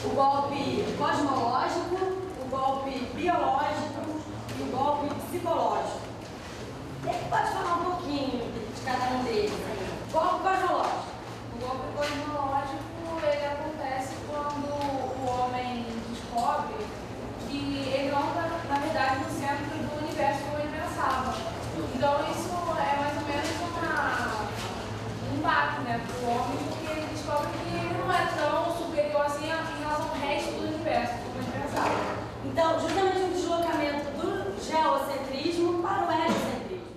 o golpe cosmológico, o golpe biológico e o golpe psicológico. Ele pode falar um pouquinho de cada um deles aí. Golpe cosmológico. O golpe cosmológico, ele acontece quando o homem descobre que ele não está, na verdade, no centro do universo como ele pensava. Então isso é mais ou menos um baque, né, para o homem, porque ele descobre que ele não é tão superior assim em relação ao resto do universo como ele pensava. Então, justamente um deslocamento do geocentrismo para o heliocentrismo.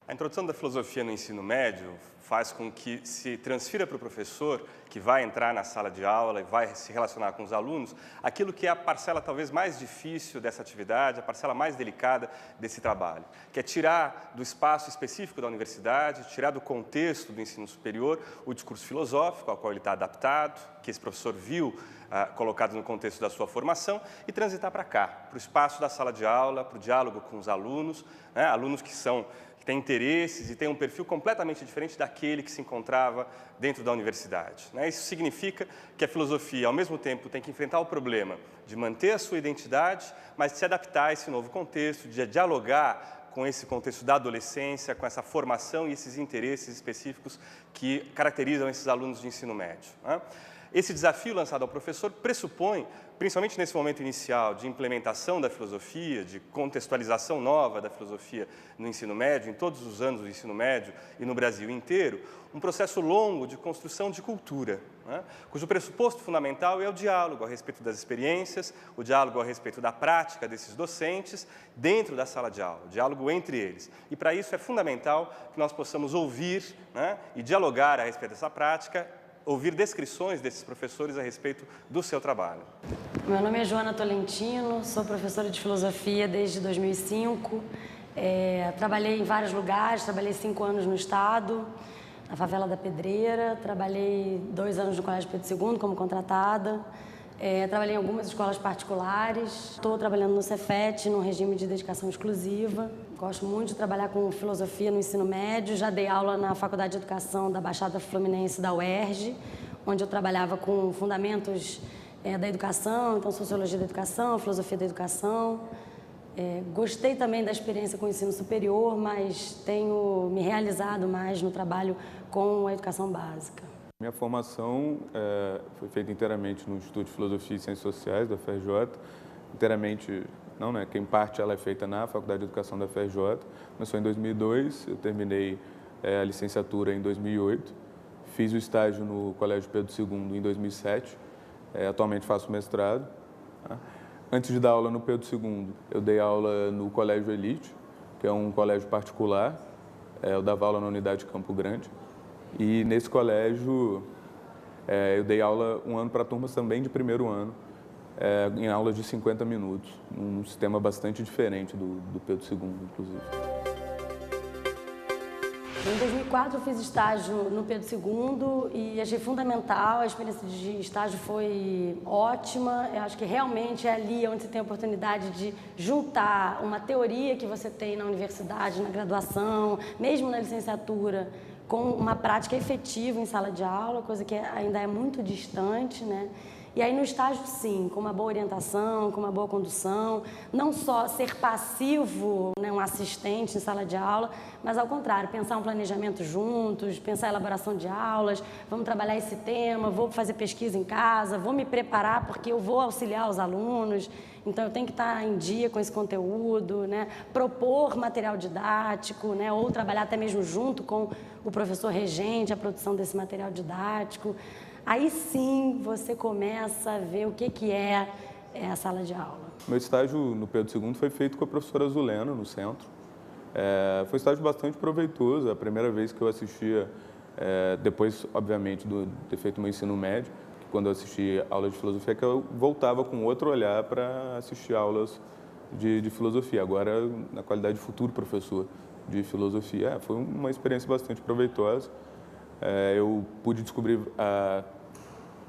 A introdução da filosofia no ensino médio faz com que se transfira para o professor, que vai entrar na sala de aula e vai se relacionar com os alunos, aquilo que é a parcela talvez mais difícil dessa atividade, a parcela mais delicada desse trabalho, que é tirar do espaço específico da universidade, tirar do contexto do ensino superior o discurso filosófico ao qual ele está adaptado, que esse professor viu colocado no contexto da sua formação, e transitar para cá, para o espaço da sala de aula, para o diálogo com os alunos, né? Alunos que têm interesses e têm um perfil completamente diferente daquele que se encontrava dentro da universidade, né? Isso significa que a filosofia, ao mesmo tempo, tem que enfrentar o problema de manter a sua identidade, mas de se adaptar a esse novo contexto, de dialogar com esse contexto da adolescência, com essa formação e esses interesses específicos que caracterizam esses alunos de ensino médio, né? Esse desafio lançado ao professor pressupõe, principalmente nesse momento inicial de implementação da filosofia, de contextualização nova da filosofia no ensino médio, em todos os anos do ensino médio e no Brasil inteiro, um processo longo de construção de cultura, né? Cujo pressuposto fundamental é o diálogo a respeito das experiências, o diálogo a respeito da prática desses docentes dentro da sala de aula, o diálogo entre eles. E para isso é fundamental que nós possamos ouvir, né, e dialogar a respeito dessa prática, ouvir descrições desses professores a respeito do seu trabalho. Meu nome é Joana Tolentino, sou professora de filosofia desde 2005. Trabalhei em vários lugares, trabalhei 5 anos no estado, na favela da Pedreira, trabalhei 2 anos no Colégio Pedro II como contratada, trabalhei em algumas escolas particulares, estou trabalhando no Cefet, num regime de dedicação exclusiva. Gosto muito de trabalhar com filosofia no ensino médio, já dei aula na Faculdade de Educação da Baixada Fluminense da UERJ, onde eu trabalhava com fundamentos da educação, então sociologia da educação, filosofia da educação. Gostei também da experiência com o ensino superior, mas tenho me realizado mais no trabalho com a educação básica. Minha formação foi feita inteiramente no Instituto de Filosofia e Ciências Sociais da FRJ, inteiramente, não, né? Quem parte ela é feita na Faculdade de Educação da FRJ. Começou em 2002, eu terminei a licenciatura em 2008, fiz o estágio no Colégio Pedro II em 2007, atualmente faço mestrado. Tá? Antes de dar aula no Pedro II, eu dei aula no Colégio Elite, que é um colégio particular, eu dava aula na unidade Campo Grande. E nesse colégio eu dei aula um ano para turmas também de primeiro ano, em aulas de 50 minutos, num sistema bastante diferente do Pedro II, inclusive. Em 2004 eu fiz estágio no Pedro II e achei fundamental, a experiência de estágio foi ótima. Eu acho que realmente é ali onde você tem a oportunidade de juntar uma teoria que você tem na universidade, na graduação, mesmo na licenciatura, com uma prática efetiva em sala de aula, coisa que ainda é muito distante, né? E aí no estágio, sim, com uma boa orientação, com uma boa condução, não só ser passivo, né, um assistente em sala de aula, mas ao contrário, pensar um planejamento juntos, pensar a elaboração de aulas, vamos trabalhar esse tema, vou fazer pesquisa em casa, vou me preparar porque eu vou auxiliar os alunos, então eu tenho que estar em dia com esse conteúdo, né, propor material didático, né, ou trabalhar até mesmo junto com o professor regente a produção desse material didático. Aí sim você começa a ver o que é a sala de aula. Meu estágio no Pedro II foi feito com a professora Zulena, no centro. Foi um estágio bastante proveitoso, a primeira vez que eu assistia, depois, obviamente, de ter feito meu ensino médio, quando eu assisti aula de filosofia, que eu voltava com outro olhar para assistir aulas de filosofia, agora na qualidade de futuro professor de filosofia. Foi uma experiência bastante proveitosa. Eu pude descobrir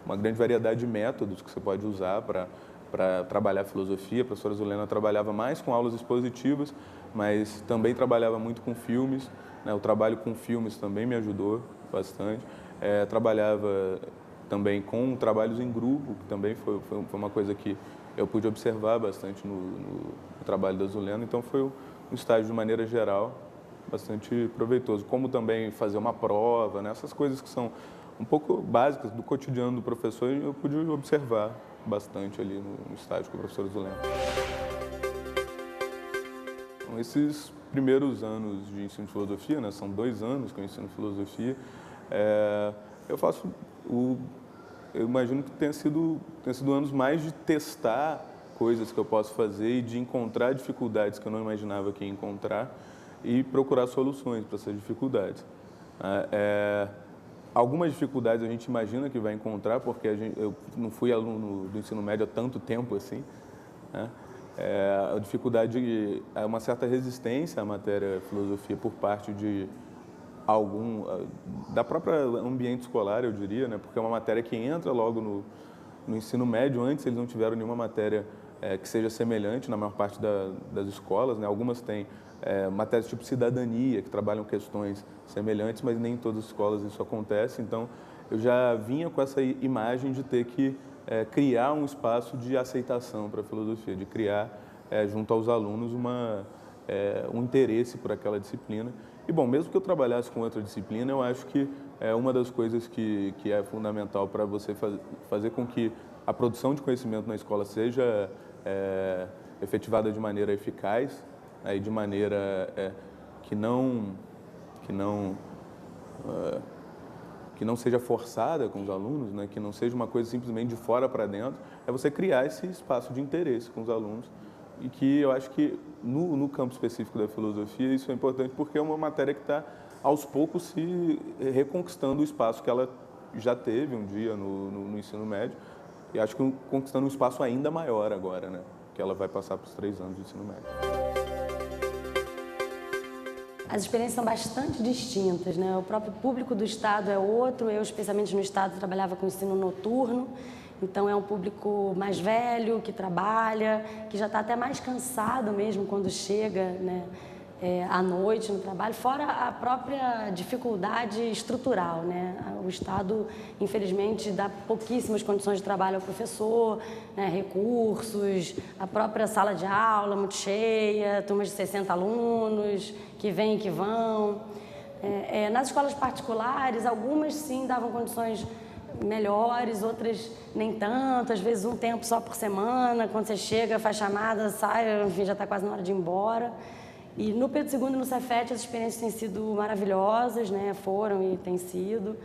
uma grande variedade de métodos que você pode usar para trabalhar filosofia. A professora Zulena trabalhava mais com aulas expositivas, mas também trabalhava muito com filmes, né? O trabalho com filmes também me ajudou bastante. Trabalhava também com trabalhos em grupo, que também foi uma coisa que eu pude observar bastante no trabalho da Zulena. Então foi um estágio, de maneira geral, bastante proveitoso. Como também fazer uma prova, né? Essas coisas que são um pouco básicas do cotidiano do professor, eu pude observar bastante ali no estágio com a professora Zulena. Então, esses primeiros anos de ensino de filosofia, né? São 2 anos que eu ensino filosofia, eu imagino que tenha sido anos mais de testar coisas que eu posso fazer e de encontrar dificuldades que eu não imaginava que ia encontrar e procurar soluções para essas dificuldades. Algumas dificuldades a gente imagina que vai encontrar, porque eu não fui aluno do ensino médio há tanto tempo assim, né? A dificuldade é uma certa resistência à matéria filosofia por parte da própria ambiente escolar, eu diria, né? Porque é uma matéria que entra logo no ensino médio. Antes eles não tiveram nenhuma matéria que seja semelhante na maior parte das escolas, né? Algumas têm matérias tipo cidadania, que trabalham questões semelhantes, mas nem em todas as escolas isso acontece. Então, eu já vinha com essa imagem de ter que criar um espaço de aceitação para a filosofia, de criar, junto aos alunos, um interesse por aquela disciplina. E, bom, mesmo que eu trabalhasse com outra disciplina, eu acho que uma das coisas que é fundamental para você fazer com que a produção de conhecimento na escola seja efetivada de maneira eficaz, e de maneira que não seja forçada com os alunos, né? Que não seja uma coisa simplesmente de fora para dentro, é você criar esse espaço de interesse com os alunos. E que eu acho que no campo específico da filosofia isso é importante, porque é uma matéria que está aos poucos se reconquistando o espaço que ela já teve um dia no ensino médio, e acho que conquistando um espaço ainda maior agora, né? Que ela vai passar para os 3 anos de ensino médio. As experiências são bastante distintas, né? O próprio público do Estado é outro. Eu, especialmente no Estado, trabalhava com ensino noturno. Então, é um público mais velho, que trabalha, que já está até mais cansado mesmo quando chega, né, à noite no trabalho, fora a própria dificuldade estrutural, né? O Estado, infelizmente, dá pouquíssimas condições de trabalho ao professor, né, recursos, a própria sala de aula muito cheia, turmas de 60 alunos, que vêm e que vão. Nas escolas particulares, algumas sim davam condições melhores, outras nem tanto, às vezes um tempo só por semana, quando você chega, faz chamada, sai, enfim, já está quase na hora de ir embora. E no Pedro II e no Cefet as experiências têm sido maravilhosas, né? Foram e têm sido.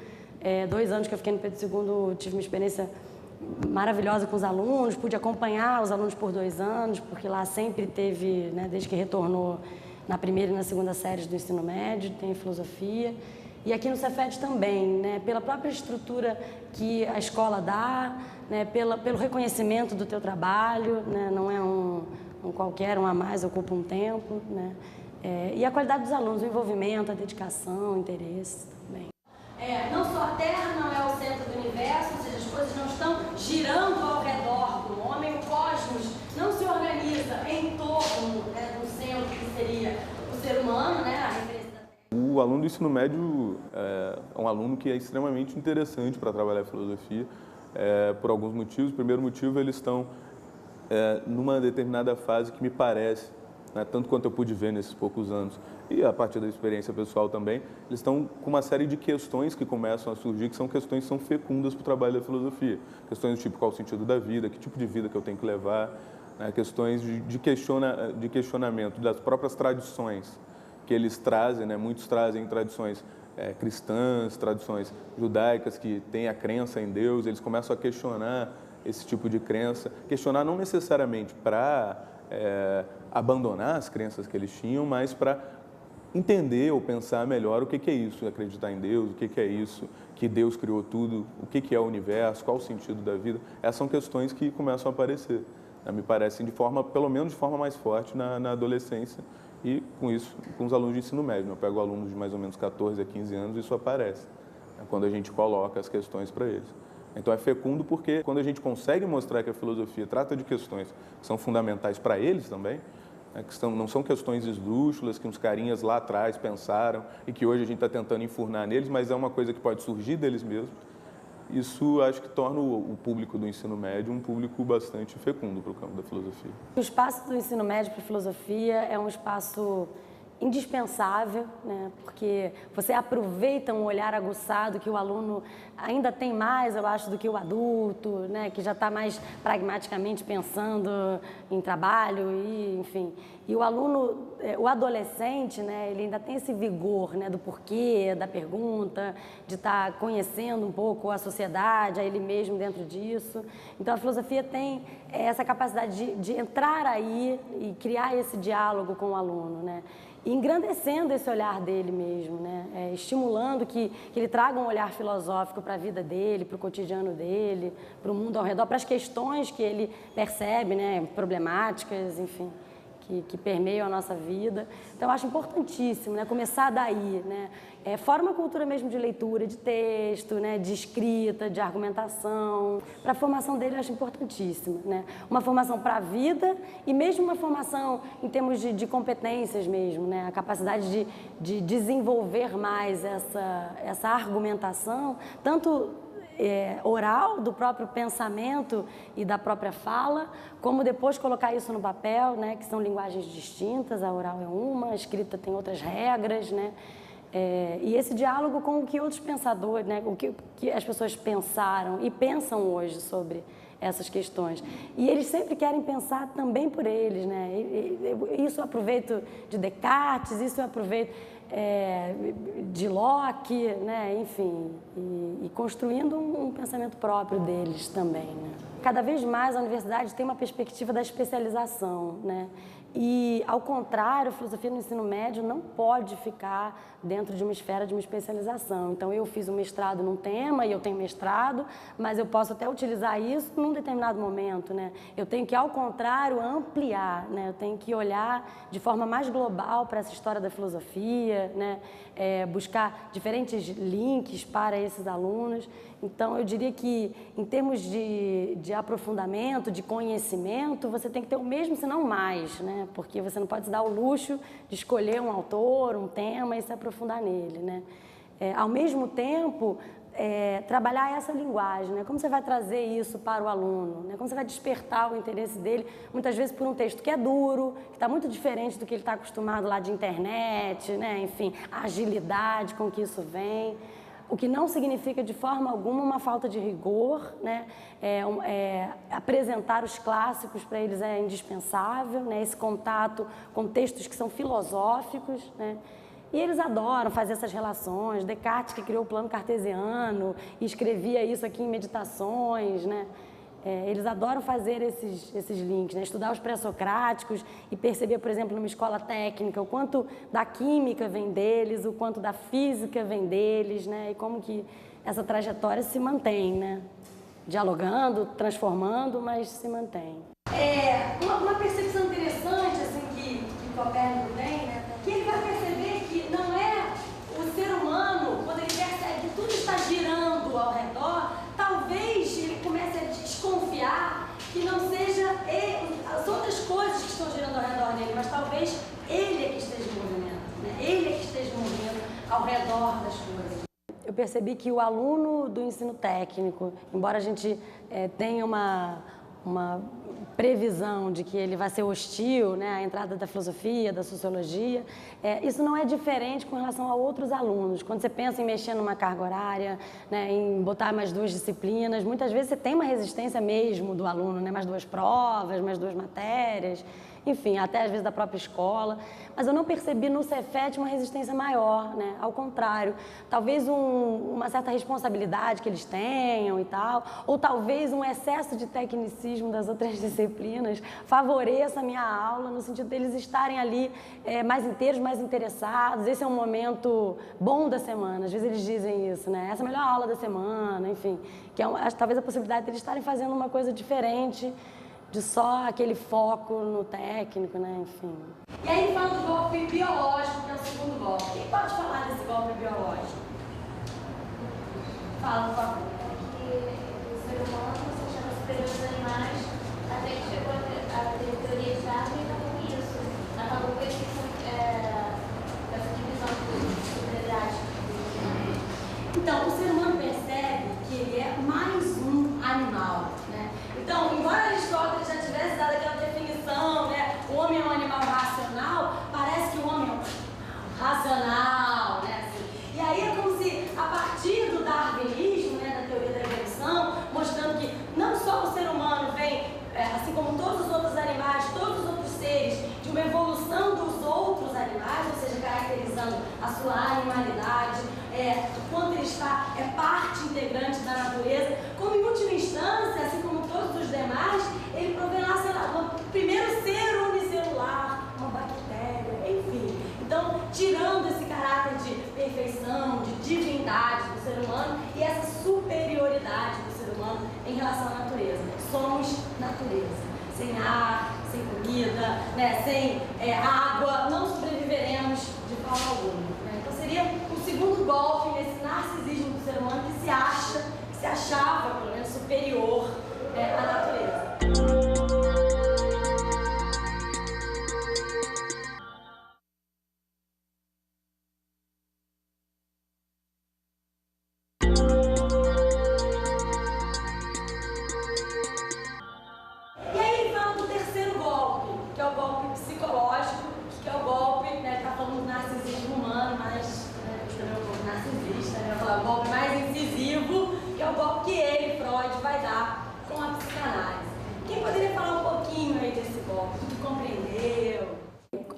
2 anos que eu fiquei no Pedro II, tive uma experiência maravilhosa com os alunos, pude acompanhar os alunos por 2 anos, porque lá sempre teve, né, desde que retornou na primeira e na segunda séries do ensino médio, tem filosofia. E aqui no Cefet também, né, pela própria estrutura que a escola dá, né, pelo reconhecimento do teu trabalho, né, não é um qualquer, um a mais, ocupa um tempo, né, e a qualidade dos alunos, o envolvimento, a dedicação, o interesse também. Não só a Terra não é o centro do universo, ou seja, as coisas não estão girando ao redor do homem, o cosmos não se organiza em torno, né, do centro que seria o ser humano, né, a referência da Terra. O aluno do ensino médio é um aluno que é extremamente interessante para trabalhar filosofia, por alguns motivos. O primeiro motivo, eles estão numa determinada fase que me parece, né, tanto quanto eu pude ver nesses poucos anos, e a partir da experiência pessoal também, eles estão com uma série de questões que começam a surgir, que são questões que são fecundas para o trabalho da filosofia. Questões do tipo, qual o sentido da vida, que tipo de vida que eu tenho que levar, né, questões de questionamento das próprias tradições que eles trazem, né, muitos trazem tradições cristãs, tradições judaicas que têm a crença em Deus, eles começam a questionar esse tipo de crença, questionar não necessariamente para abandonar as crenças que eles tinham, mas para entender ou pensar melhor o que é isso, acreditar em Deus, o que é isso, que Deus criou tudo, o que é o universo, qual o sentido da vida. Essas são questões que começam a aparecer, né, me parecem, pelo menos de forma mais forte na adolescência, e com isso, com os alunos de ensino médio. Eu pego alunos de mais ou menos 14 a 15 anos e isso aparece, né, quando a gente coloca as questões para eles. Então é fecundo porque quando a gente consegue mostrar que a filosofia trata de questões que são fundamentais para eles também, né, não são questões esdrúxulas que uns carinhas lá atrás pensaram e que hoje a gente está tentando enfurnar neles, mas é uma coisa que pode surgir deles mesmos, isso acho que torna o público do ensino médio um público bastante fecundo para o campo da filosofia. O espaço do ensino médio para a filosofia é um espaço indispensável, né? Porque você aproveita um olhar aguçado que o aluno ainda tem mais, eu acho, do que o adulto, né? Que já está mais pragmaticamente pensando em trabalho e, enfim. E o aluno, o adolescente, né? Ele ainda tem esse vigor, né? Do porquê, da pergunta, de estar conhecendo um pouco a sociedade, a ele mesmo dentro disso. Então, a filosofia tem essa capacidade de entrar aí e criar esse diálogo com o aluno, né? E engrandecendo esse olhar dele mesmo, né? Estimulando que ele traga um olhar filosófico para a vida dele, para o cotidiano dele, para o mundo ao redor, para as questões que ele percebe, né? Problemáticas, enfim, que permeiam a nossa vida. Então, eu acho importantíssimo, né? Começar daí, né? Fora uma cultura mesmo de leitura, de texto, né? De escrita, de argumentação. Para a formação dele, eu acho importantíssimo, né? Uma formação para a vida e mesmo uma formação em termos de competências mesmo, né? A capacidade de desenvolver mais essa argumentação, tanto oral, do próprio pensamento e da própria fala, como depois colocar isso no papel, né? Que são linguagens distintas, a oral é uma, a escrita tem outras regras, né? E esse diálogo com o que outros pensadores, né? O que as pessoas pensaram e pensam hoje sobre essas questões. E eles sempre querem pensar também por eles, né? Isso eu aproveito de Descartes, isso eu aproveito de Locke, né? Enfim, e construindo um pensamento próprio deles também, né? Cada vez mais a universidade tem uma perspectiva da especialização, né? E, ao contrário, a filosofia no ensino médio não pode ficar dentro de uma esfera de uma especialização. Então, eu fiz um mestrado num tema e eu tenho mestrado, mas eu posso até utilizar isso num determinado momento, né? Eu tenho que, ao contrário, ampliar, né? Eu tenho que olhar de forma mais global para essa história da filosofia, né? Buscar diferentes links para esses alunos. Então, eu diria que, em termos de aprofundamento, de conhecimento, você tem que ter o mesmo, se não mais, né? Porque você não pode se dar o luxo de escolher um autor, um tema e se aprofundar nele, né? Ao mesmo tempo, trabalhar essa linguagem, né? Como você vai trazer isso para o aluno, né? Como você vai despertar o interesse dele, muitas vezes por um texto que é duro, que está muito diferente do que ele está acostumado lá de internet, né? Enfim, a agilidade com que isso vem. O que não significa de forma alguma uma falta de rigor, né? Apresentar os clássicos para eles é indispensável, né? Esse contato com textos que são filosóficos, né? E eles adoram fazer essas relações. Descartes, que criou o plano cartesiano e escrevia isso aqui em Meditações, né? Eles adoram fazer esses links, né? Estudar os pré-socráticos e perceber, por exemplo, numa escola técnica, o quanto da química vem deles, o quanto da física vem deles, né? E como que essa trajetória se mantém, né? Dialogando, transformando, mas se mantém. Uma percepção interessante assim, que Copérnico tem, né? Que ele vai perceber que não é o ser humano, quando ele percebe que tudo está girando ao redor, talvez ele comece a desconfiar que não seja as outras coisas que estão girando ao redor dele, mas talvez ele é que esteja em movimento, né? Ele é que esteja em movimento ao redor das coisas. Eu percebi que o aluno do ensino técnico, embora a gente tenha uma previsão de que ele vai ser hostil, né, à entrada da filosofia, da sociologia, isso não é diferente com relação a outros alunos. Quando você pensa em mexer numa carga horária, né, em botar mais 2 disciplinas, muitas vezes você tem uma resistência mesmo do aluno, né, mais 2 provas, mais 2 matérias, enfim, até às vezes da própria escola. Mas eu não percebi no Cefet uma resistência maior, né? Ao contrário, talvez uma certa responsabilidade que eles tenham e tal, ou talvez um excesso de tecnicismo das outras disciplinas favoreça a minha aula, no sentido deles estarem ali mais inteiros, mais interessados. Esse é um momento bom da semana, às vezes eles dizem isso, né? Essa é a melhor aula da semana, enfim, que é talvez a possibilidade de eles estarem fazendo uma coisa diferente de só aquele foco no técnico, né? Enfim. E aí, falando do golpe biológico, que é o segundo golpe. Quem pode falar desse golpe biológico? Fala, por favor. Que o ser humano se chama superior aos animais, até que chegou a ter teoria de Darwin e acabou com isso. Acabou com essa divisão de superioridade. Então, o ser humano percebe que ele é a sua animalidade, o quanto ele está, é parte integrante da natureza, como em última instância, assim como todos os demais, ele provém lá, sei lá, do primeiro ser unicelular, uma bactéria, enfim. Então, tirando esse caráter de perfeição, de divindade do ser humano e essa superioridade do ser humano em relação à natureza. Somos natureza. Sem ar, sem comida, né, sem água, não sobreviveremos de forma alguma. Né? Então seria um segundo golpe nesse narcisismo do ser humano que se achava, pelo menos, superior à natureza.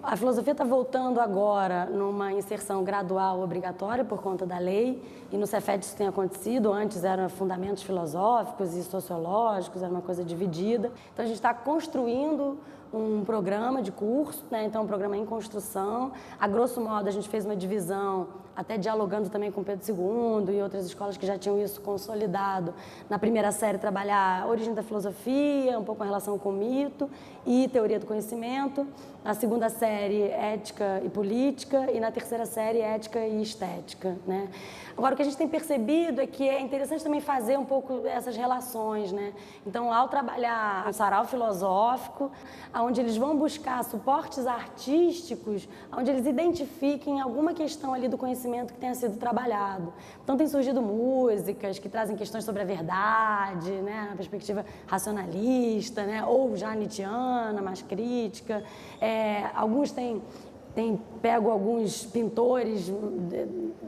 A filosofia está voltando agora numa inserção gradual obrigatória por conta da lei, e no Cefet isso tem acontecido. Antes eram fundamentos filosóficos e sociológicos, era uma coisa dividida. Então a gente está construindo um programa de curso, né? Então um programa em construção. A grosso modo a gente fez uma divisão, até dialogando também com Pedro II e outras escolas que já tinham isso consolidado. Na primeira série trabalhar a origem da filosofia, um pouco em relação com o mito e teoria do conhecimento. Na segunda série, ética e política, e na terceira série, ética e estética, né? Agora, o que a gente tem percebido é que é interessante também fazer um pouco essas relações, né? Então, ao trabalhar um sarau filosófico, onde eles vão buscar suportes artísticos, onde eles identifiquem alguma questão ali do conhecimento que tenha sido trabalhado. Então, tem surgido músicas que trazem questões sobre a verdade, né? Na perspectiva racionalista, né? Ou já nietzschiana, mais crítica. Alguns têm pego alguns pintores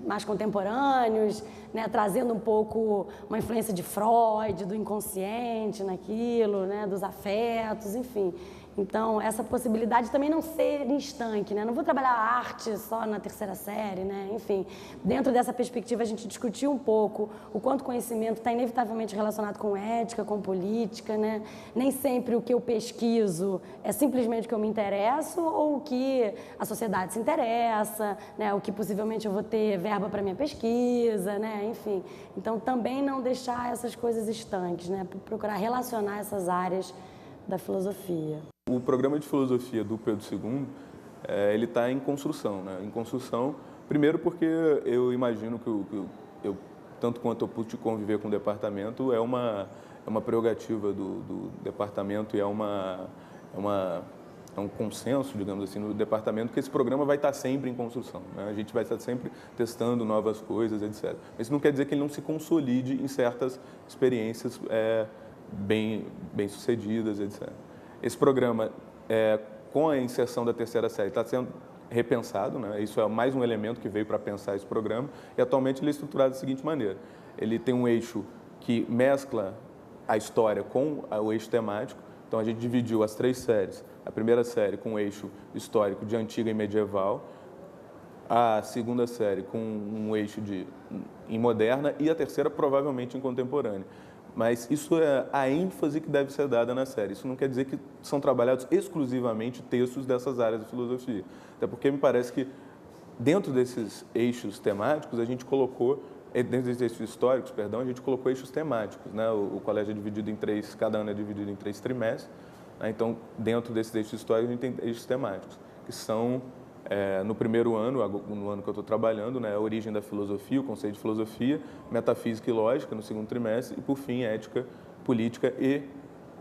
mais contemporâneos, né, trazendo um pouco uma influência de Freud, do inconsciente naquilo, né, dos afetos, enfim. Então, essa possibilidade também não ser estanque, né? Não vou trabalhar a arte só na terceira série, né? Enfim, dentro dessa perspectiva a gente discutiu um pouco o quanto o conhecimento está inevitavelmente relacionado com ética, com política, né? Nem sempre o que eu pesquiso é simplesmente o que eu me interesso ou o que a sociedade se interessa, né? O que possivelmente eu vou ter verba para minha pesquisa, né? Enfim, então também não deixar essas coisas estanques, né? Procurar relacionar essas áreas da filosofia. O programa de filosofia do Pedro II, ele está em construção, né? Em construção, primeiro porque eu imagino que eu tanto quanto eu pude conviver com o departamento, é uma prerrogativa do departamento e é um consenso, digamos assim, no departamento, que esse programa vai estar sempre em construção, né? A gente vai estar sempre testando novas coisas, etc. Mas isso não quer dizer que ele não se consolide em certas experiências bem-sucedidas, etc. Esse programa, com a inserção da terceira série, está sendo repensado, né? Isso é mais um elemento que veio para pensar esse programa, e atualmente ele é estruturado da seguinte maneira: ele tem um eixo que mescla a história com o eixo temático. Então a gente dividiu as 3 séries, a primeira série com o eixo histórico de antiga e medieval, a segunda série com um eixo em moderna e a terceira provavelmente em contemporânea. Mas isso é a ênfase que deve ser dada na série. Isso não quer dizer que são trabalhados exclusivamente textos dessas áreas de filosofia. Até porque me parece que dentro desses eixos temáticos, a gente colocou, dentro desses eixos históricos, perdão, a gente colocou eixos temáticos, né? O colégio é dividido em 3, cada ano é dividido em 3 trimestres, né? Então, dentro desses eixos históricos, a gente tem eixos temáticos, que são, no primeiro ano, no ano que eu estou trabalhando, né, a origem da filosofia, o conceito de filosofia, metafísica e lógica no segundo trimestre, e por fim, ética, política e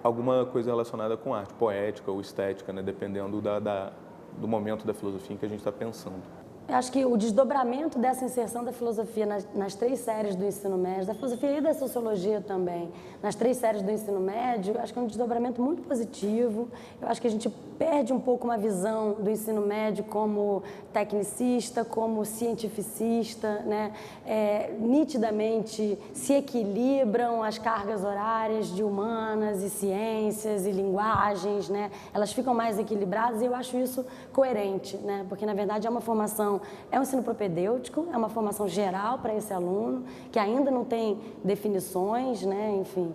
alguma coisa relacionada com arte, poética ou estética, né, dependendo do momento da filosofia em que a gente está pensando. Eu acho que o desdobramento dessa inserção da filosofia nas 3 séries do ensino médio, da filosofia e da sociologia também, nas 3 séries do ensino médio, acho que é um desdobramento muito positivo. Eu acho que a gente perde um pouco uma visão do ensino médio como tecnicista, como cientificista, né? Nitidamente se equilibram as cargas horárias de humanas e ciências e linguagens, né? Elas ficam mais equilibradas e eu acho isso coerente, né? Porque, na verdade, é uma formação formação é um ensino propedêutico, é uma formação geral para esse aluno, que ainda não tem definições, né, enfim.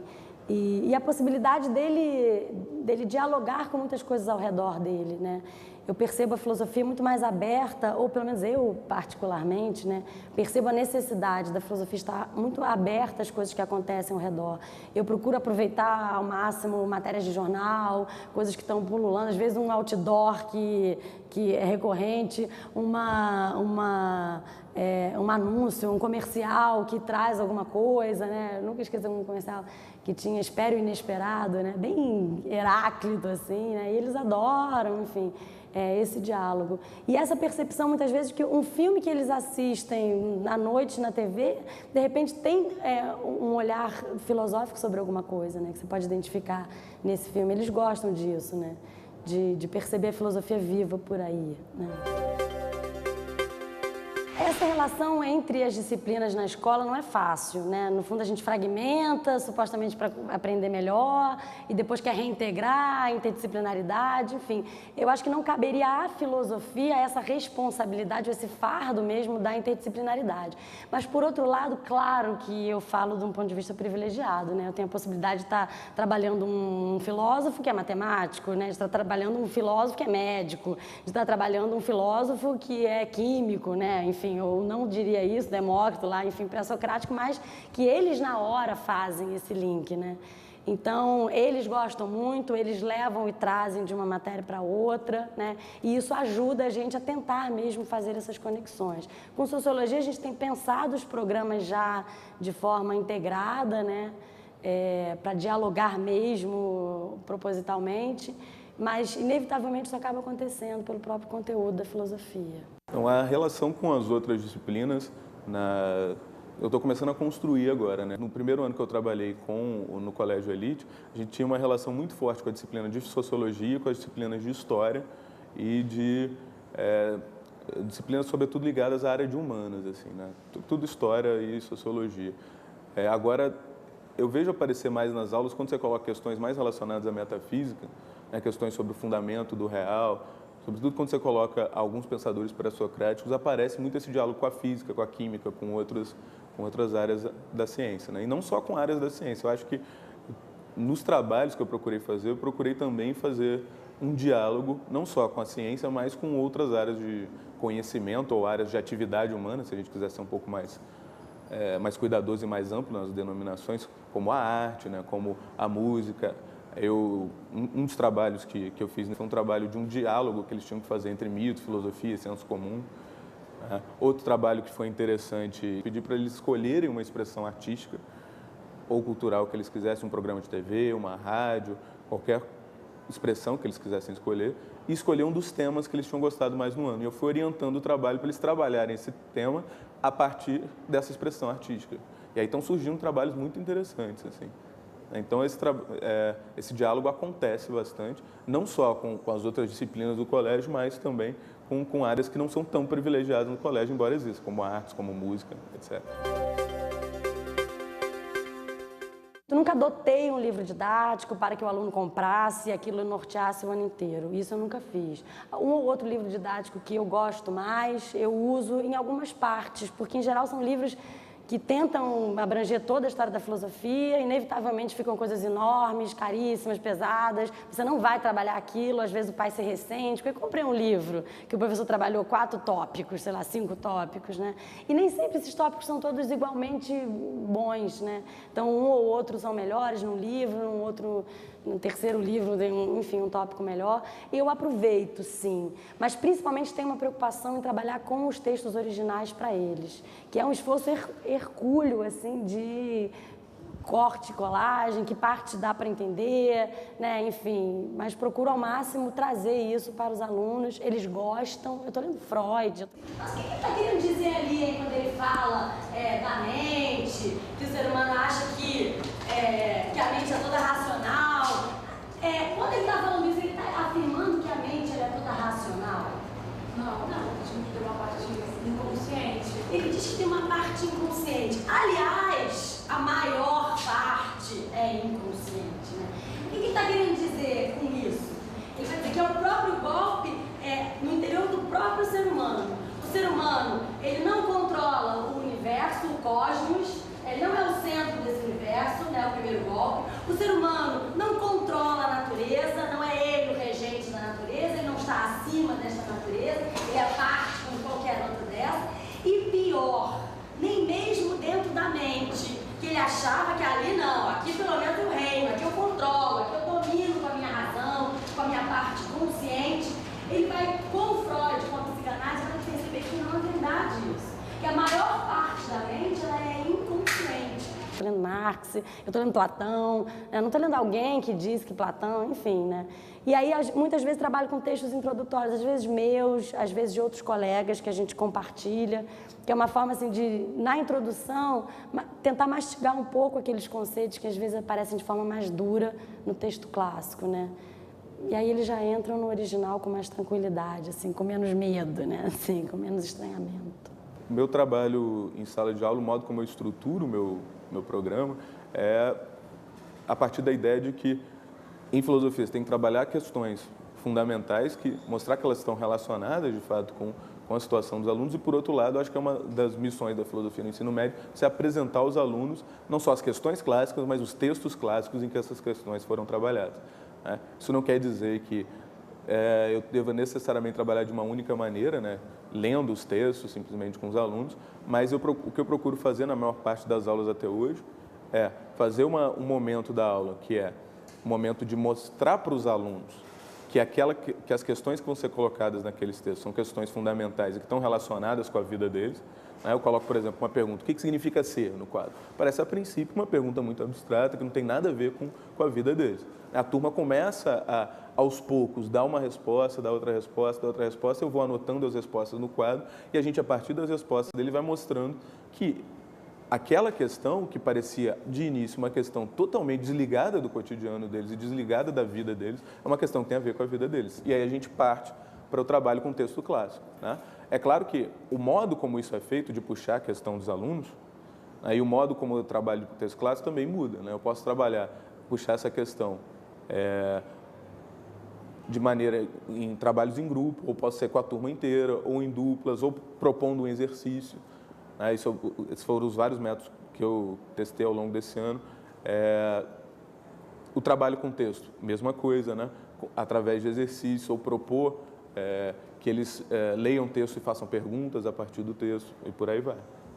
E a possibilidade dele dialogar com muitas coisas ao redor dele, né? Eu percebo a filosofia muito mais aberta, ou pelo menos eu particularmente, né, percebo a necessidade da filosofia estar muito aberta às coisas que acontecem ao redor. Eu procuro aproveitar ao máximo matérias de jornal, coisas que estão pululando, às vezes um outdoor que é recorrente, um anúncio, um comercial que traz alguma coisa, né? Eu nunca esqueci um comercial que tinha Espere o Inesperado, né? Bem Heráclito, assim, né? E eles adoram, enfim, esse diálogo. E essa percepção, muitas vezes, que um filme que eles assistem à noite na TV, de repente tem um olhar filosófico sobre alguma coisa, né? Que você pode identificar nesse filme. Eles gostam disso, né? De perceber a filosofia viva por aí, né? Essa relação entre as disciplinas na escola não é fácil, né? No fundo, a gente fragmenta, supostamente para aprender melhor, e depois quer reintegrar a interdisciplinaridade, enfim. Eu acho que não caberia à filosofia essa responsabilidade, esse fardo mesmo da interdisciplinaridade. Mas, por outro lado, claro que eu falo de um ponto de vista privilegiado, né? Eu tenho a possibilidade de estar trabalhando um filósofo que é matemático, né? De estar trabalhando um filósofo que é médico, de estar trabalhando um filósofo que é químico, né? Enfim, eu não diria isso, Demócrito lá, enfim, pré-socrático, mas que eles na hora fazem esse link, né? Então, eles gostam muito, eles levam e trazem de uma matéria para outra, né? E isso ajuda a gente a tentar mesmo fazer essas conexões. Com sociologia, a gente tem pensado os programas já de forma integrada, né? Para dialogar mesmo, propositalmente, mas, inevitavelmente, isso acaba acontecendo pelo próprio conteúdo da filosofia. Então, a relação com as outras disciplinas, eu estou começando a construir agora, né? No primeiro ano que eu trabalhei no Colégio Elite, a gente tinha uma relação muito forte com a disciplina de Sociologia, com as disciplinas de História e de disciplinas, sobretudo, ligadas à área de Humanas, assim, né? Tudo História e Sociologia. Agora, eu vejo aparecer mais nas aulas quando você coloca questões mais relacionadas à metafísica, né? Questões sobre o fundamento do real. Sobretudo quando você coloca alguns pensadores pré-socráticos, aparece muito esse diálogo com a física, com a química, com outras áreas da ciência, né? E não só com áreas da ciência. Eu acho que nos trabalhos que eu procurei fazer, eu procurei também fazer um diálogo, não só com a ciência, mas com outras áreas de conhecimento ou áreas de atividade humana, se a gente quiser ser um pouco mais cuidadoso e mais amplo nas denominações, como a arte, né? Como a música. Um dos trabalhos que eu fiz foi um trabalho de um diálogo que eles tinham que fazer entre mito, filosofia e senso comum. Outro trabalho que foi interessante, pedi para eles escolherem uma expressão artística ou cultural que eles quisessem, um programa de TV, uma rádio, qualquer expressão que eles quisessem escolher, e escolher um dos temas que eles tinham gostado mais no ano. E eu fui orientando o trabalho para eles trabalharem esse tema a partir dessa expressão artística. E aí estão surgindo trabalhos muito interessantes, assim. Então, esse diálogo acontece bastante, não só com as outras disciplinas do colégio, mas também com áreas que não são tão privilegiadas no colégio, embora existam, como artes, como música, etc. Eu nunca adotei um livro didático para que o aluno comprasse e aquilo norteasse o ano inteiro. Isso eu nunca fiz. Um ou outro livro didático que eu gosto mais, eu uso em algumas partes, porque, em geral, são livros que tentam abranger toda a história da filosofia, inevitavelmente ficam coisas enormes, caríssimas, pesadas, você não vai trabalhar aquilo, às vezes o pai se ressente, porque eu comprei um livro que o professor trabalhou 4 tópicos, sei lá, 5 tópicos, né? E nem sempre esses tópicos são todos igualmente bons, né? Então, um ou outro são melhores num livro, no terceiro livro tem, enfim, um tópico melhor. Eu aproveito, sim, mas principalmente tenho uma preocupação em trabalhar com os textos originais para eles, que é um esforço hercúleo, assim, de corte, colagem, que parte dá para entender, né? Enfim, mas procuro ao máximo trazer isso para os alunos, eles gostam. Eu estou lendo Freud. Mas o que ele está querendo dizer ali, hein, quando ele fala da mente, que o ser humano acha que a mente é toda racional? Quando ele está falando isso, ele está afirmando que a mente é toda racional? Não, diz que tem uma parte inconsciente. Ele diz que tem uma parte inconsciente. Aliás, a maior parte é inconsciente, né? O que ele está querendo dizer com isso? Ele vai dizer que é o próprio golpe no interior do próprio ser humano. O ser humano, ele não controla o universo, o cosmos, ele não é o centro desse universo, né, o primeiro golpe. O ser humano não controla a natureza, não é ele o regente da natureza, ele não está acima desta natureza, ele é parte como qualquer outra dessa. E pior, nem mesmo dentro da mente, que ele achava que ali não, aqui pelo menos eu reino, aqui eu controlo, aqui eu domino com a minha razão, com a minha parte consciente. Ele vai, com Freud, com a psicanálise, vai perceber que não é verdade isso. Que a maior parte da mente, ela é inconsciente. Estou lendo Marx, eu estou lendo Platão, eu não estou lendo alguém que diz que Platão, enfim, né? E aí, muitas vezes, trabalho com textos introdutórios, às vezes meus, às vezes de outros colegas que a gente compartilha, que é uma forma, assim, de, na introdução, tentar mastigar um pouco aqueles conceitos que, às vezes, aparecem de forma mais dura no texto clássico, né? E aí eles já entram no original com mais tranquilidade, assim, com menos medo, né? Assim, com menos estranhamento. O meu trabalho em sala de aula, o modo como eu estruturo o meu programa, é a partir da ideia de que, em filosofia, você tem que trabalhar questões fundamentais, mostrar que elas estão relacionadas, de fato, com a situação dos alunos. E, por outro lado, acho que é uma das missões da filosofia no ensino médio, se apresentar aos alunos não só as questões clássicas, mas os textos clássicos em que essas questões foram trabalhadas. Né? Isso não quer dizer que eu deva necessariamente trabalhar de uma única maneira, né? Lendo os textos simplesmente com os alunos, mas o que eu procuro fazer na maior parte das aulas até hoje é fazer um momento da aula que é um momento de mostrar para os alunos que as questões que vão ser colocadas naqueles textos são questões fundamentais e que estão relacionadas com a vida deles. Eu coloco, por exemplo, uma pergunta: o que significa ser no quadro? Parece, a princípio, uma pergunta muito abstrata, que não tem nada a ver com a vida deles. A turma começa aos poucos, dar uma resposta, dar outra resposta, eu vou anotando as respostas no quadro e a gente, a partir das respostas dele, vai mostrando que aquela questão, que parecia, de início, uma questão totalmente desligada do cotidiano deles e desligada da vida deles, é uma questão que tem a ver com a vida deles. E aí a gente parte para o trabalho com texto clássico, né? É claro que o modo como isso é feito, de puxar a questão dos alunos, e o modo como eu trabalho com texto clássico também muda, né? Eu posso puxar essa questão de maneira em trabalhos em grupo, ou posso ser com a turma inteira, ou em duplas, ou propondo um exercício. Esses foram os vários métodos que eu testei ao longo desse ano. O trabalho com texto, mesma coisa, né? Através de exercício, ou propor que eles leiam o texto e façam perguntas a partir do texto, e por aí vai,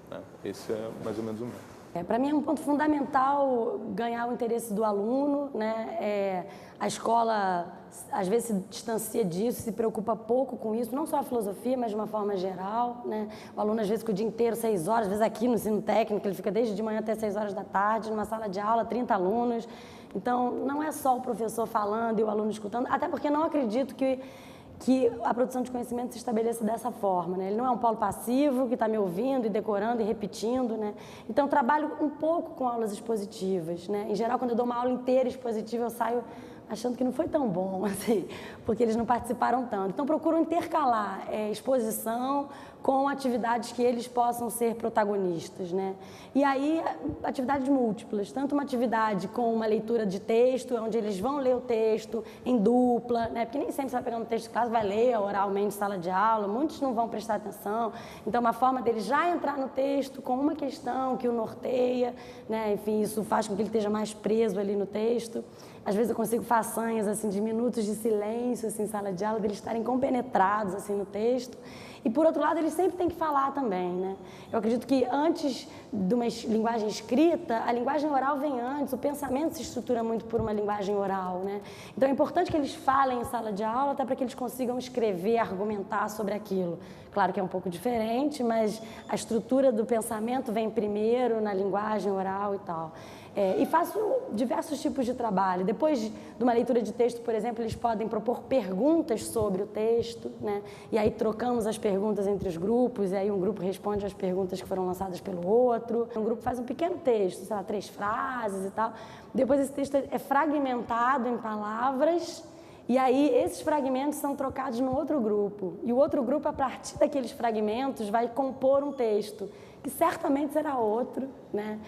né? Esse é mais ou menos o método. Para mim é um ponto fundamental ganhar o interesse do aluno, né? A escola, às vezes, se distancia disso, se preocupa pouco com isso, não só a filosofia, mas de uma forma geral, né? O aluno, às vezes, com o dia inteiro, 6 horas, às vezes aqui no ensino técnico, ele fica desde de manhã até 6 horas da tarde, numa sala de aula, 30 alunos. Então, não é só o professor falando e o aluno escutando, até porque não acredito que a produção de conhecimento se estabeleça dessa forma, né? Ele não é um polo passivo que está me ouvindo e decorando e repetindo, né? Então, trabalho um pouco com aulas expositivas, né? Em geral, quando eu dou uma aula inteira expositiva, eu saio achando que não foi tão bom, assim, porque eles não participaram tanto. Então, procuro intercalar exposição com atividades que eles possam ser protagonistas, né? E aí, atividades múltiplas, tanto uma atividade com uma leitura de texto, onde eles vão ler o texto em dupla, né? Porque nem sempre você vai pegando o texto de casa, vai ler oralmente em sala de aula, muitos não vão prestar atenção. Então, uma forma deles já entrar no texto com uma questão que o norteia, né? Enfim, isso faz com que ele esteja mais preso ali no texto. Às vezes eu consigo façanhas assim, de minutos de silêncio assim, em sala de aula, deles estarem compenetrados assim, no texto. E, por outro lado, eles sempre têm que falar também, né? Eu acredito que antes de uma linguagem escrita, a linguagem oral vem antes, o pensamento se estrutura muito por uma linguagem oral, né? Então, é importante que eles falem em sala de aula, até para que eles consigam escrever, argumentar sobre aquilo. Claro que é um pouco diferente, mas a estrutura do pensamento vem primeiro na linguagem oral e tal. E faço diversos tipos de trabalho. Depois de uma leitura de texto, por exemplo, eles podem propor perguntas sobre o texto, né? E aí trocamos as perguntas entre os grupos, e aí um grupo responde às perguntas que foram lançadas pelo outro. Um grupo faz um pequeno texto, sei lá, 3 frases e tal. Depois esse texto é fragmentado em palavras, e aí esses fragmentos são trocados no outro grupo. E o outro grupo, a partir daqueles fragmentos, vai compor um texto, que certamente será outro, né?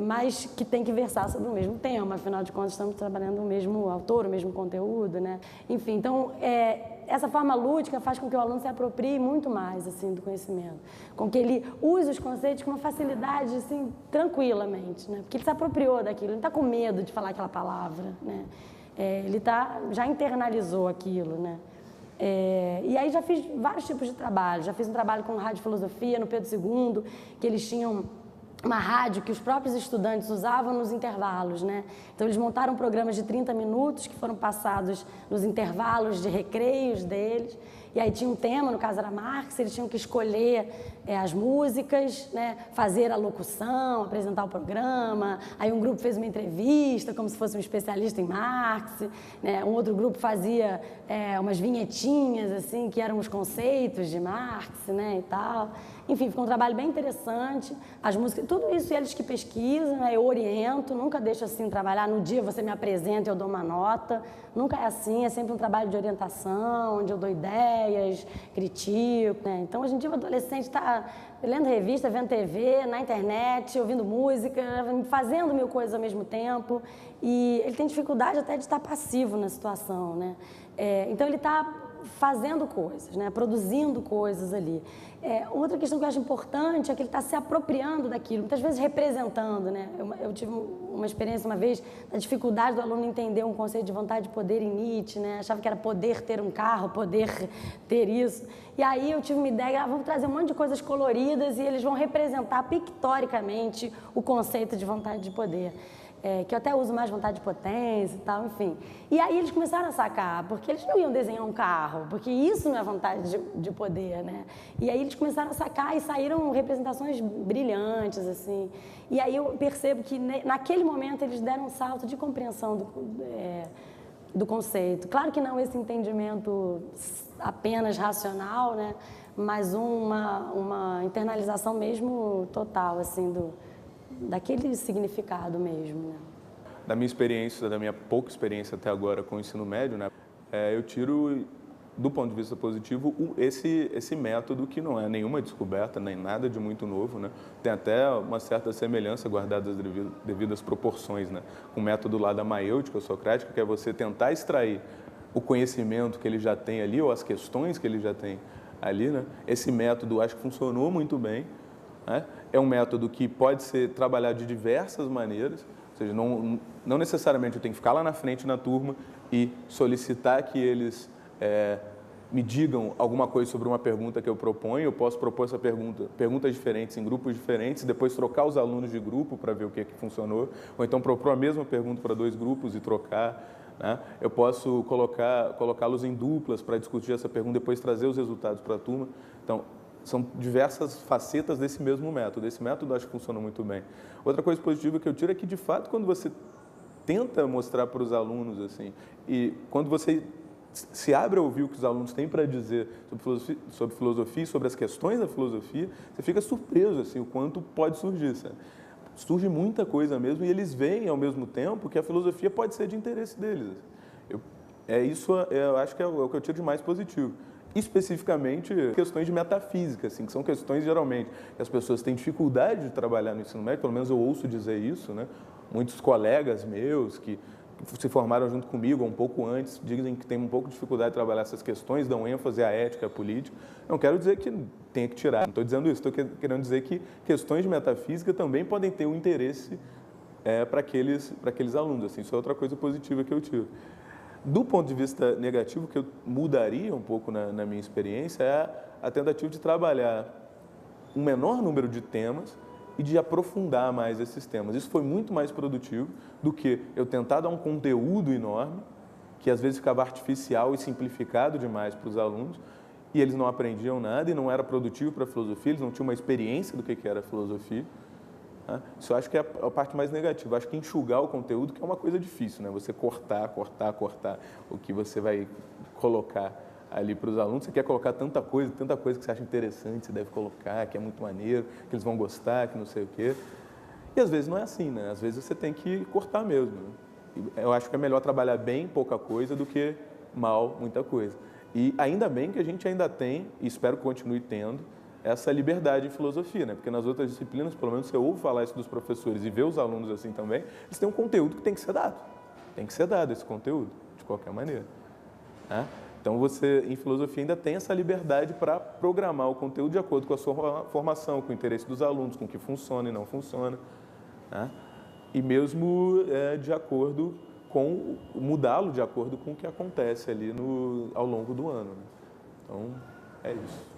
Mas que tem que versar sobre o mesmo tema, afinal de contas estamos trabalhando o mesmo autor, o mesmo conteúdo, né? Enfim, então essa forma lúdica faz com que o aluno se aproprie muito mais assim, do conhecimento, com que ele use os conceitos com uma facilidade assim, tranquilamente, né? Porque ele se apropriou daquilo, ele não está com medo de falar aquela palavra, né? Ele já internalizou aquilo, né? E aí já fiz vários tipos de trabalho, já fiz um trabalho com rádio filosofia no Pedro II, que eles tinham uma rádio que os próprios estudantes usavam nos intervalos, né? Então eles montaram programas de 30 minutos que foram passados nos intervalos de recreios deles, e aí tinha um tema, no caso era Marx, eles tinham que escolher as músicas, né? Fazer a locução, apresentar o programa, aí um grupo fez uma entrevista como se fosse um especialista em Marx, né? Um outro grupo fazia umas vinhetinhas assim, que eram os conceitos de Marx, né? E tal. Enfim, ficou um trabalho bem interessante, as músicas, tudo isso eles que pesquisam, né? Eu oriento, nunca deixo assim trabalhar, no dia você me apresenta e eu dou uma nota, nunca é assim, é sempre um trabalho de orientação, onde eu dou ideias, critico, né? Então hoje em dia o adolescente está lendo revista, vendo TV, na internet, ouvindo música, fazendo mil coisas ao mesmo tempo, e ele tem dificuldade até de estar passivo na situação, né? Então ele está fazendo coisas, né? Produzindo coisas ali. Outra questão que eu acho importante é que ele está se apropriando daquilo, muitas vezes representando, né? Eu tive uma experiência uma vez da dificuldade do aluno entender um conceito de vontade de poder em Nietzsche, né? Achava que era poder ter um carro, poder ter isso. E aí eu tive uma ideia, vamos trazer um monte de coisas coloridas e eles vão representar pictoricamente o conceito de vontade de poder. Que eu até uso mais vontade de potência e tal, enfim. E aí eles começaram a sacar, porque eles não iam desenhar um carro, porque isso não é vontade de poder, né? E aí eles começaram a sacar e saíram representações brilhantes, assim. E aí eu percebo que naquele momento eles deram um salto de compreensão do conceito. Claro que não esse entendimento apenas racional, né? Mas uma internalização mesmo total, assim, daquele significado mesmo, né? Da minha experiência, da minha pouca experiência até agora com o ensino médio, né, eu tiro, do ponto de vista positivo, esse método que não é nenhuma descoberta, nem nada de muito novo, né? Tem até uma certa semelhança, guardadas as devidas proporções, né? Com o método lá da maêutica socrática, que é você tentar extrair o conhecimento que ele já tem ali, ou as questões que ele já tem ali, né? Esse método acho que funcionou muito bem, né? É um método que pode ser trabalhado de diversas maneiras, ou seja, não necessariamente eu tenho que ficar lá na frente na turma e solicitar que eles me digam alguma coisa sobre uma pergunta que eu proponho. Eu posso propor essa perguntas diferentes em grupos diferentes, depois trocar os alunos de grupo para ver o que funcionou, ou então propor a mesma pergunta para 2 grupos e trocar, né? Eu posso colocá-los em duplas para discutir essa pergunta, depois trazer os resultados para a turma. Então, são diversas facetas desse mesmo método. Esse método acho que funciona muito bem. Outra coisa positiva que eu tiro é que, de fato, quando você tenta mostrar para os alunos, assim, e quando você se abre a ouvir o que os alunos têm para dizer sobre filosofia e sobre as questões da filosofia, você fica surpreso, assim, o quanto pode surgir, sabe? Surge muita coisa mesmo, e eles veem, ao mesmo tempo, que a filosofia pode ser de interesse deles. Eu acho que é o que eu tiro de mais positivo. Especificamente questões de metafísica, assim, que são questões geralmente que as pessoas têm dificuldade de trabalhar no ensino médio, pelo menos eu ouço dizer isso, né? Muitos colegas meus que se formaram junto comigo um pouco antes dizem que têm um pouco de dificuldade de trabalhar essas questões, dão ênfase à ética, à política. Não quero dizer que tenha que tirar, não estou dizendo isso, estou querendo dizer que questões de metafísica também podem ter um interesse para aqueles alunos, assim, isso é outra coisa positiva que eu tiro. Do ponto de vista negativo, o que eu mudaria um pouco na minha experiência é a tentativa de trabalhar um menor número de temas e de aprofundar mais esses temas. Isso foi muito mais produtivo do que eu tentar dar um conteúdo enorme, que às vezes ficava artificial e simplificado demais para os alunos, e eles não aprendiam nada e não era produtivo para a filosofia, eles não tinham uma experiência do que era a filosofia. Isso eu acho que é a parte mais negativa. Eu acho que enxugar o conteúdo, que é uma coisa difícil, né? Você cortar o que você vai colocar ali para os alunos. Você quer colocar tanta coisa que você acha interessante, você deve colocar, que é muito maneiro, que eles vão gostar, que não sei o quê. E às vezes não é assim, né? Às vezes você tem que cortar mesmo, né? Eu acho que é melhor trabalhar bem pouca coisa do que mal muita coisa. E ainda bem que a gente ainda tem, e espero que continue tendo, essa liberdade em filosofia, né? Porque nas outras disciplinas, pelo menos você ouve falar isso dos professores e vê os alunos assim também, eles têm um conteúdo que tem que ser dado. Tem que ser dado esse conteúdo, de qualquer maneira, né? Então, você, em filosofia, ainda tem essa liberdade para programar o conteúdo de acordo com a sua formação, com o interesse dos alunos, com o que funciona e não funciona, né? E mesmo de acordo com, mudá-lo de acordo com o que acontece ali ao longo do ano, né? Então, é isso.